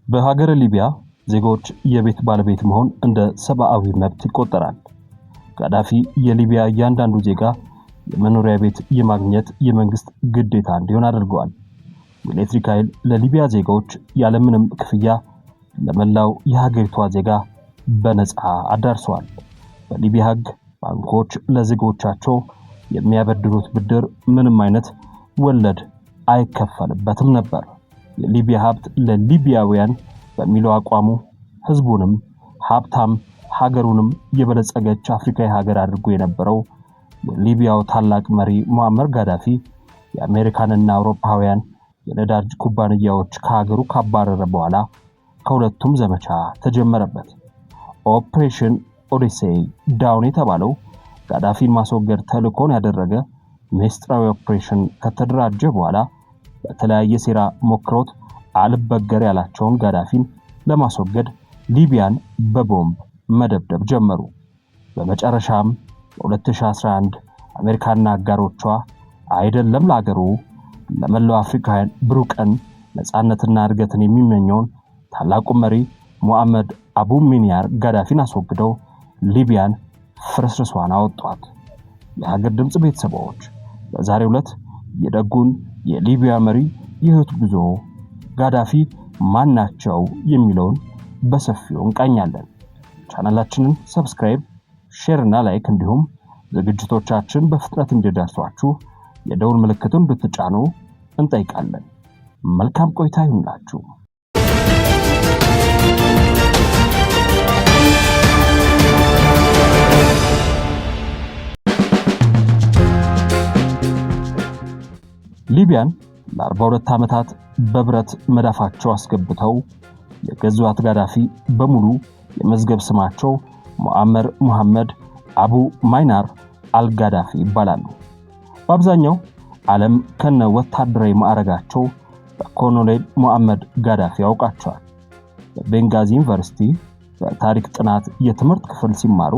በሀገረ ሊቢያ ዜጎች የቤት ባለቤት መሆን እንደ ሰብአዊ መብት ይቆጠራል። ጋዳፊ የሊቢያ እያንዳንዱ ዜጋ የመኖሪያ ቤት የማግኘት የመንግስት ግዴታ እንዲሆን አድርገዋል። የኤሌክትሪክ ኃይል ለሊቢያ ዜጎች ያለምንም ክፍያ ለመላው የሀገሪቷ ዜጋ በነፃ አዳርሰዋል። በሊቢያ ሕግ ባንኮች ለዜጎቻቸው የሚያበድሩት ብድር ምንም አይነት ወለድ አይከፈልበትም ነበር። የሊቢያ ሀብት ለሊቢያውያን በሚለው አቋሙ ህዝቡንም ሀብታም ሀገሩንም የበለጸገች አፍሪካዊ ሀገር አድርጎ የነበረው የሊቢያው ታላቅ መሪ ሙአመር ጋዳፊ የአሜሪካንና አውሮፓውያን የነዳጅ ኩባንያዎች ከሀገሩ ካባረረ በኋላ ከሁለቱም ዘመቻ ተጀመረበት። ኦፕሬሽን ኦዲሴይ ዳውን የተባለው ጋዳፊን ማስወገድ ተልዕኮን ያደረገ ሚስጥራዊ ኦፕሬሽን ከተደራጀ በኋላ በተለያየ ሴራ ሞክሮት አልበገር ያላቸውን ጋዳፊን ለማስወገድ ሊቢያን በቦምብ መደብደብ ጀመሩ። በመጨረሻም በ2011 አሜሪካና አጋሮቿ አይደለም ለአገሩ ለመላው አፍሪካውያን ብሩህ ቀን ነፃነትና እድገትን የሚመኘውን ታላቁ መሪ ሙአመር አቡ ሚኒያር ጋዳፊን አስወግደው ሊቢያን ፍርስርሷን አወጧት። የሀገር ድምጽ ቤተሰቦች በዛሬው ዕለት የደጉን የሊቢያ መሪ የህይወት ጉዞ ጋዳፊ ማናቸው የሚለውን በሰፊው እንቃኛለን። ቻናላችንን ሰብስክራይብ፣ ሼር እና ላይክ እንዲሁም ዝግጅቶቻችን በፍጥነት እንዲደርሷችሁ የደውል ምልክቱን ብትጫኑ እንጠይቃለን። መልካም ቆይታ ይሁንላችሁ። ሊቢያን ለ42 ዓመታት በብረት መዳፋቸው አስገብተው የገዟት ጋዳፊ በሙሉ የመዝገብ ስማቸው ሙአመር ሙሐመድ አቡ ማይናር አልጋዳፊ ይባላሉ። በአብዛኛው ዓለም ከነ ወታደራዊ ማዕረጋቸው በኮሎኔል ሙአመር ጋዳፊ ያውቃቸዋል። በቤንጋዚ ዩኒቨርሲቲ በታሪክ ጥናት የትምህርት ክፍል ሲማሩ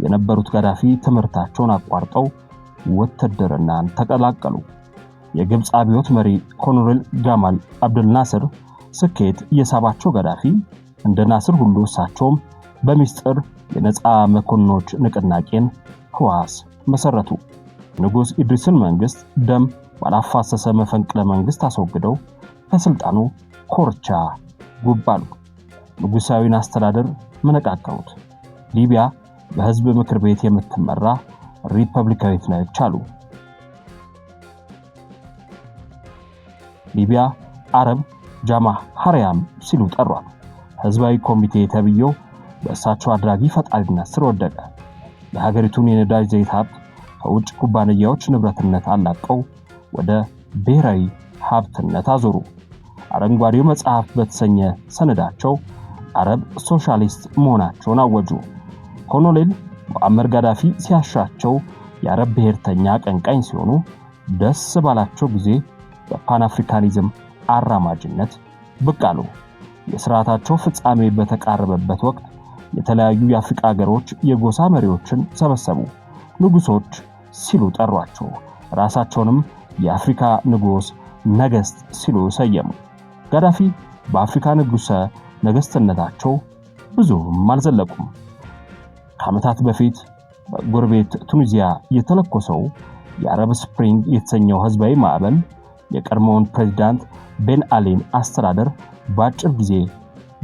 የነበሩት ጋዳፊ ትምህርታቸውን አቋርጠው ውትድርናን ተቀላቀሉ። የግብፅ አብዮት መሪ ኮሎኔል ጋማል አብደል ናስር ስኬት የሳባቸው ጋዳፊ እንደ ናስር ሁሉ እሳቸውም በሚስጥር የነፃ መኮንኖች ንቅናቄን ህዋስ መሰረቱ። ንጉስ ኢድሪስን መንግስት ደም ባላፋሰሰ መፈንቅለ መንግስት አስወግደው ከስልጣኑ ኮርቻ ጉባሉ። ንጉሳዊን አስተዳደር መነቃቀሩት። ሊቢያ በህዝብ ምክር ቤት የምትመራ ሪፐብሊካዊት ነች አሉ። ሊቢያ አረብ ጃማህ ሐሪያም ሲሉ ጠሯት። ህዝባዊ ኮሚቴ ተብዮ በእሳቸው አድራጊ ፈጣሪነት ስር ወደቀ። የሀገሪቱን የነዳጅ ዘይት ሀብት ከውጭ ኩባንያዎች ንብረትነት አላቀው ወደ ብሔራዊ ሀብትነት አዞሩ። አረንጓዴው መጽሐፍ በተሰኘ ሰነዳቸው አረብ ሶሻሊስት መሆናቸውን አወጁ። ኮሎኔል ሙአመር ጋዳፊ ሲያሻቸው የአረብ ብሔርተኛ አቀንቃኝ ሲሆኑ ደስ ባላቸው ጊዜ በፓን አፍሪካኒዝም አራማጅነት ብቅ አሉ። የሥርዓታቸው ፍጻሜ በተቃረበበት ወቅት የተለያዩ የአፍሪካ ሀገሮች የጎሳ መሪዎችን ሰበሰቡ። ንጉሶች ሲሉ ጠሯቸው። ራሳቸውንም የአፍሪካ ንጉስ ነገስት ሲሉ ሰየሙ። ጋዳፊ በአፍሪካ ንጉሰ ነገስትነታቸው ብዙም አልዘለቁም። ከዓመታት በፊት በጎረቤት ቱኒዚያ የተለኮሰው የአረብ ስፕሪንግ የተሰኘው ህዝባዊ ማዕበል የቀድሞውን ፕሬዝዳንት ቤን አሊን አስተዳደር በአጭር ጊዜ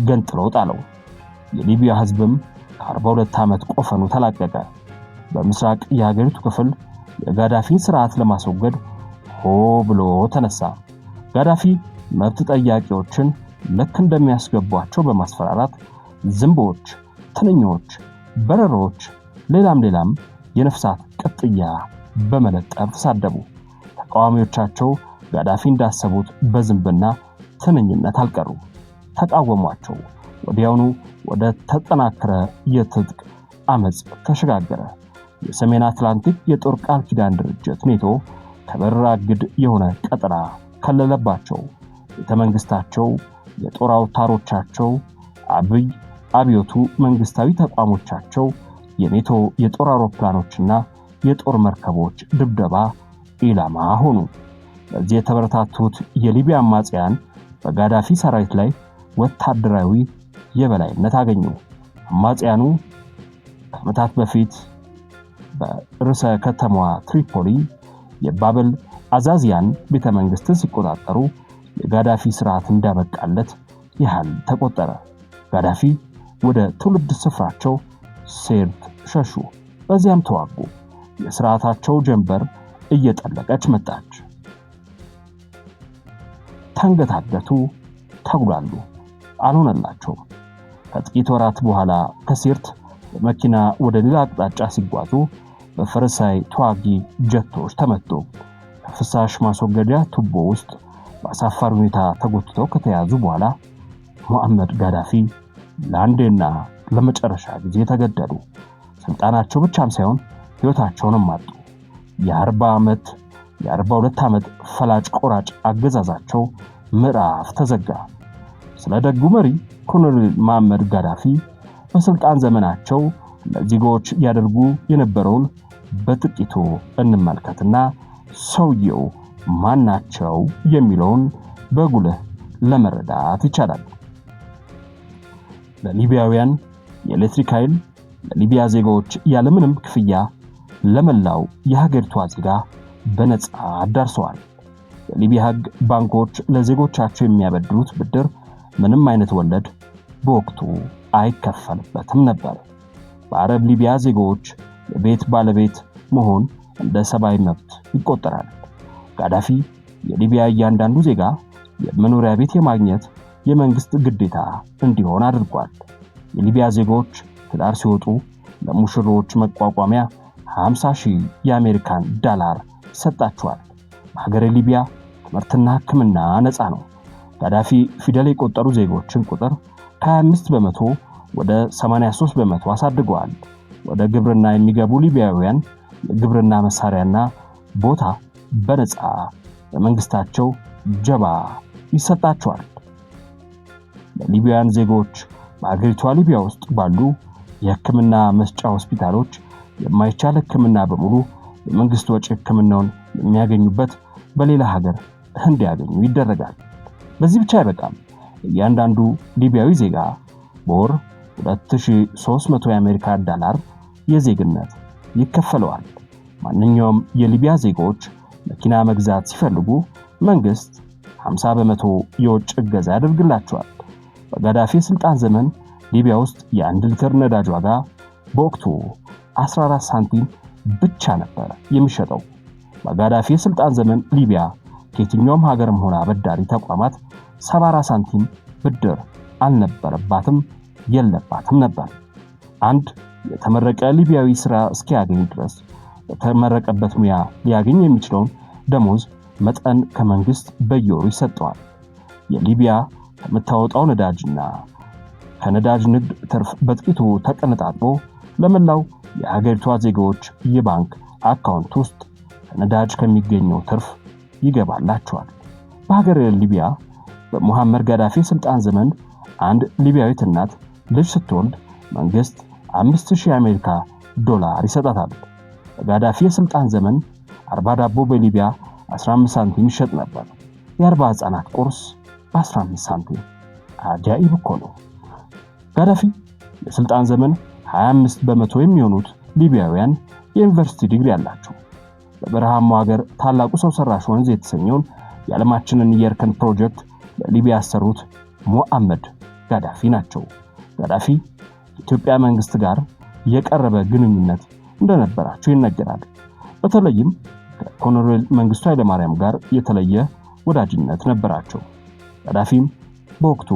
ገንጥሎ ጣለው። የሊቢያ ህዝብም ከ42 ዓመት ቆፈኑ ተላቀቀ። በምስራቅ የሀገሪቱ ክፍል የጋዳፊን ስርዓት ለማስወገድ ሆ ብሎ ተነሳ። ጋዳፊ መብት ጠያቂዎችን ልክ እንደሚያስገቧቸው በማስፈራራት ዝንቦች፣ ትንኞች፣ በረሮች ሌላም የነፍሳት ቅጥያ በመለጠፍ ሳደቡ። ተቃዋሚዎቻቸው ጋዳፊ እንዳሰቡት በዝንብና ትንኝነት አልቀሩ። ተቃወሟቸው። ወዲያውኑ ወደ ተጠናከረ የትጥቅ አመጽ ተሸጋገረ። የሰሜን አትላንቲክ የጦር ቃል ኪዳን ድርጅት ኔቶ ከበረራ እግድ የሆነ ቀጠና ከለለባቸው። ቤተመንግስታቸው፣ የጦር አውታሮቻቸው፣ አብዮቱ መንግስታዊ ተቋሞቻቸው፣ የኔቶ የጦር አውሮፕላኖችና የጦር መርከቦች ድብደባ ኢላማ ሆኑ። በዚህ የተበረታቱት የሊቢያ አማጽያን በጋዳፊ ሰራዊት ላይ ወታደራዊ የበላይነት አገኙ። አማጽያኑ ከዓመታት በፊት በርዕሰ ከተማዋ ትሪፖሊ የባብል አዛዚያን ቤተመንግስትን ሲቆጣጠሩ የጋዳፊ ስርዓት እንዳበቃለት ያህል ተቆጠረ። ጋዳፊ ወደ ትውልድ ስፍራቸው ሴርት ሸሹ። በዚያም ተዋጉ። የስርዓታቸው ጀንበር እየጠለቀች መጣች። ተንገታገቱ፣ ተጉላሉ፣ አልሆነላቸውም። ከጥቂት ወራት በኋላ ከሴርት በመኪና ወደ ሌላ አቅጣጫ ሲጓዙ በፈረንሳይ ተዋጊ ጀቶች ተመቱ። ከፍሳሽ ማስወገጃ ቱቦ ውስጥ በአሳፋሪ ሁኔታ ተጎትተው ከተያዙ በኋላ ሙአመር ጋዳፊ ለአንዴና ለመጨረሻ ጊዜ ተገደሉ። ስልጣናቸው ብቻም ሳይሆን ሕይወታቸውንም አጡ። የ42 ዓመት ፈላጭ ቆራጭ አገዛዛቸው ምዕራፍ ተዘጋ። ስለ ደጉ መሪ ኮሎኔል ሙአመር ጋዳፊ በስልጣን ዘመናቸው ለዜጎች ያደርጉ የነበረውን በጥቂቱ እንመልከትና ሰውየው ማናቸው የሚለውን በጉልህ ለመረዳት ይቻላል። ለሊቢያውያን የኤሌክትሪክ ኃይል ለሊቢያ ዜጎች ያለምንም ክፍያ ለመላው የሀገሪቷ ዜጋ በነፃ አዳርሰዋል። የሊቢያ ሕግ ባንኮች ለዜጎቻቸው የሚያበድሩት ብድር ምንም አይነት ወለድ በወቅቱ አይከፈልበትም ነበር። በአረብ ሊቢያ ዜጎች የቤት ባለቤት መሆን እንደ ሰብአዊ መብት ይቆጠራል። ጋዳፊ የሊቢያ እያንዳንዱ ዜጋ የመኖሪያ ቤት የማግኘት የመንግስት ግዴታ እንዲሆን አድርጓል። የሊቢያ ዜጎች ትዳር ሲወጡ ለሙሽሮች መቋቋሚያ 50,000 የአሜሪካን ዶላር ሰጣቸዋል። በሀገረ ሊቢያ ትምህርትና ሕክምና ነፃ ነው። ጋዳፊ ፊደል የቆጠሩ ዜጎችን ቁጥር ከ25 በመቶ ወደ 83 በመቶ አሳድገዋል። ወደ ግብርና የሚገቡ ሊቢያውያን የግብርና መሳሪያና ቦታ በነፃ በመንግስታቸው ጀባ ይሰጣቸዋል። ለሊቢያን ዜጎች በአገሪቷ ሊቢያ ውስጥ ባሉ የሕክምና መስጫ ሆስፒታሎች የማይቻል ሕክምና በሙሉ የመንግስት ወጪ ሕክምናውን የሚያገኙበት በሌላ ሀገር እንዲያገኙ ይደረጋል። በዚህ ብቻ አይበቃም። እያንዳንዱ ሊቢያዊ ዜጋ በወር 2300 የአሜሪካ ዶላር የዜግነት ይከፈለዋል። ማንኛውም የሊቢያ ዜጎች መኪና መግዛት ሲፈልጉ መንግስት 50 በመቶ የውጭ እገዛ ያደርግላቸዋል። በጋዳፊ ስልጣን ዘመን ሊቢያ ውስጥ የ1 ሊትር ነዳጅ ዋጋ በወቅቱ 14 ሳንቲም ብቻ ነበር የሚሸጠው። በጋዳፊ ስልጣን ዘመን ሊቢያ ከየትኛውም ሀገርም ሆነ አበዳሪ ተቋማት 74 ሳንቲም ብድር አልነበረባትም፣ የለባትም ነበር። አንድ የተመረቀ ሊቢያዊ ስራ እስኪያገኝ ድረስ በተመረቀበት ሙያ ሊያገኝ የሚችለውን ደሞዝ መጠን ከመንግስት በየወሩ ይሰጠዋል። የሊቢያ ከምታወጣው ነዳጅና ከነዳጅ ንግድ ትርፍ በጥቂቱ ተቀነጣጥቦ ለመላው የሀገሪቷ ዜጎች የባንክ አካውንት ውስጥ ከነዳጅ ከሚገኘው ትርፍ ይገባላቸዋል። በሀገረ ሊቢያ በሙአመር ጋዳፊ ስልጣን ዘመን አንድ ሊቢያዊት እናት ልጅ ስትወልድ መንግስት 5000 የአሜሪካ ዶላር ይሰጣታል። በጋዳፊ የስልጣን ዘመን 40 ዳቦ በሊቢያ 15 ሳንቲም ይሸጥ ነበር። የ40 ህፃናት ቁርስ በ15 ሳንቲም። አጃኢብ እኮ ነው። ጋዳፊ የስልጣን ዘመን 25 በመቶ የሚሆኑት ሊቢያውያን የዩኒቨርሲቲ ዲግሪ አላቸው። በበረሃማው ሀገር ታላቁ ሰው ሰራሽ ወንዝ የተሰኘውን የዓለማችንን የእርከን ፕሮጀክት ለሊቢያ ያሰሩት ሙአመር ጋዳፊ ናቸው። ጋዳፊ ከኢትዮጵያ መንግስት ጋር የቀረበ ግንኙነት እንደነበራቸው ይነገራል። በተለይም ከኮሎኔል መንግስቱ ኃይለማርያም ጋር የተለየ ወዳጅነት ነበራቸው። ጋዳፊም በወቅቱ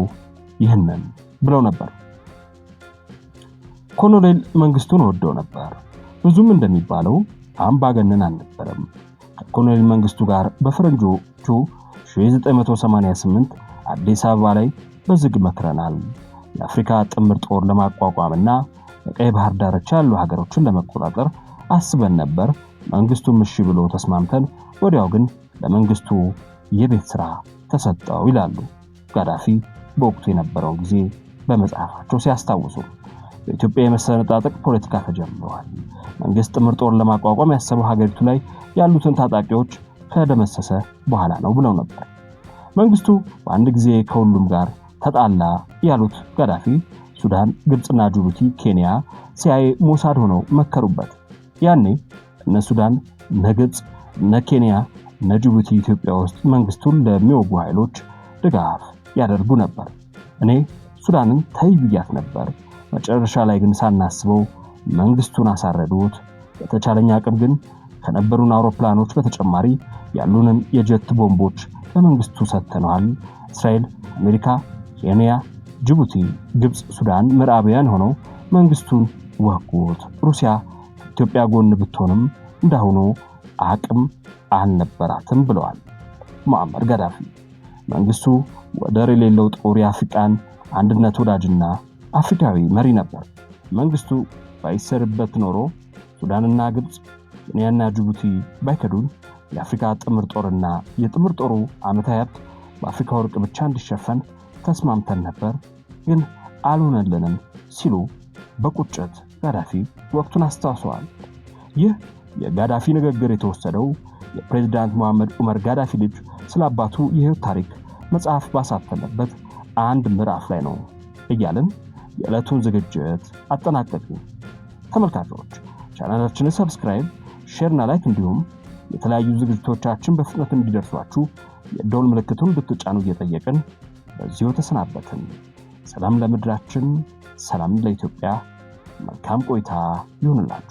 ይህንን ብለው ነበር። ኮሎኔል መንግስቱን ወደው ነበር። ብዙም እንደሚባለው አምባገነን አልነበረም። ከኮሎኔል መንግስቱ ጋር በፈረንጆቹ 1988 አዲስ አበባ ላይ በዝግ መክረናል። የአፍሪካ ጥምር ጦር ለማቋቋምና በቀይ ባህር ዳርቻ ያሉ ሀገሮችን ለመቆጣጠር አስበን ነበር። መንግስቱም እሺ ብሎ ተስማምተን ወዲያው ግን ለመንግስቱ የቤት ስራ ተሰጠው ይላሉ ጋዳፊ በወቅቱ የነበረው ጊዜ በመጽሐፋቸው ሲያስታውሱ። በኢትዮጵያ የመሰነጣጠቅ ፖለቲካ ተጀምሯል። መንግስት ጥምር ጦር ለማቋቋም ያሰበው ሀገሪቱ ላይ ያሉትን ታጣቂዎች ከደመሰሰ በኋላ ነው ብለው ነበር። መንግስቱ በአንድ ጊዜ ከሁሉም ጋር ተጣላ ያሉት ጋዳፊ ሱዳን፣ ግብጽና ጅቡቲ፣ ኬንያ፣ ሲአይኤ፣ ሞሳድ ሆነው መከሩበት። ያኔ እነ ሱዳን፣ እነ ግብጽ፣ እነ ኬንያ፣ እነ ጅቡቲ ኢትዮጵያ ውስጥ መንግስቱን ለሚወጉ ኃይሎች ድጋፍ ያደርጉ ነበር። እኔ ሱዳንን ተይ ብያት ነበር። መጨረሻ ላይ ግን ሳናስበው መንግስቱን አሳረዱት። በተቻለኛ አቅም ግን ከነበሩን አውሮፕላኖች በተጨማሪ ያሉንን የጀት ቦምቦች ለመንግስቱ ሰጥተናል። እስራኤል፣ አሜሪካ፣ ኬንያ፣ ጅቡቲ፣ ግብጽ፣ ሱዳን ምዕራባውያን ሆነው መንግስቱን ወጉት። ሩሲያ ኢትዮጵያ ጎን ብትሆንም እንዳሁኑ አቅም አልነበራትም ብለዋል ሙአመር ጋዳፊ። መንግስቱ ወደር የሌለው ጦር፣ የአፍሪካን አንድነት ወዳጅና አፍሪካዊ መሪ ነበር። መንግስቱ ባይሰርበት ኖሮ ሱዳንና ግብጽ፣ ኬንያና ጅቡቲ ባይከዱን የአፍሪካ ጥምር ጦርና የጥምር ጦሩ ዓመታዊ ሀብት በአፍሪካ ወርቅ ብቻ እንዲሸፈን ተስማምተን ነበር፣ ግን አልሆነልንም ሲሉ በቁጭት ጋዳፊ ወቅቱን አስታውሰዋል። ይህ የጋዳፊ ንግግር የተወሰደው የፕሬዝዳንት ሙሐመድ ዑመር ጋዳፊ ልጅ ስለ አባቱ የህይወት ታሪክ መጽሐፍ ባሳተመበት አንድ ምዕራፍ ላይ ነው እያልን የዕለቱን ዝግጅት አጠናቀቅን። ተመልካቾች ቻናላችንን ሰብስክራይብ፣ ሼርና ላይክ እንዲሁም የተለያዩ ዝግጅቶቻችን በፍጥነት እንዲደርሷችሁ የደወል ምልክቱን እንድትጫኑ እየጠየቅን በዚሁ ተሰናበትን። ሰላም ለምድራችን፣ ሰላም ለኢትዮጵያ። መልካም ቆይታ ይሁንላችሁ።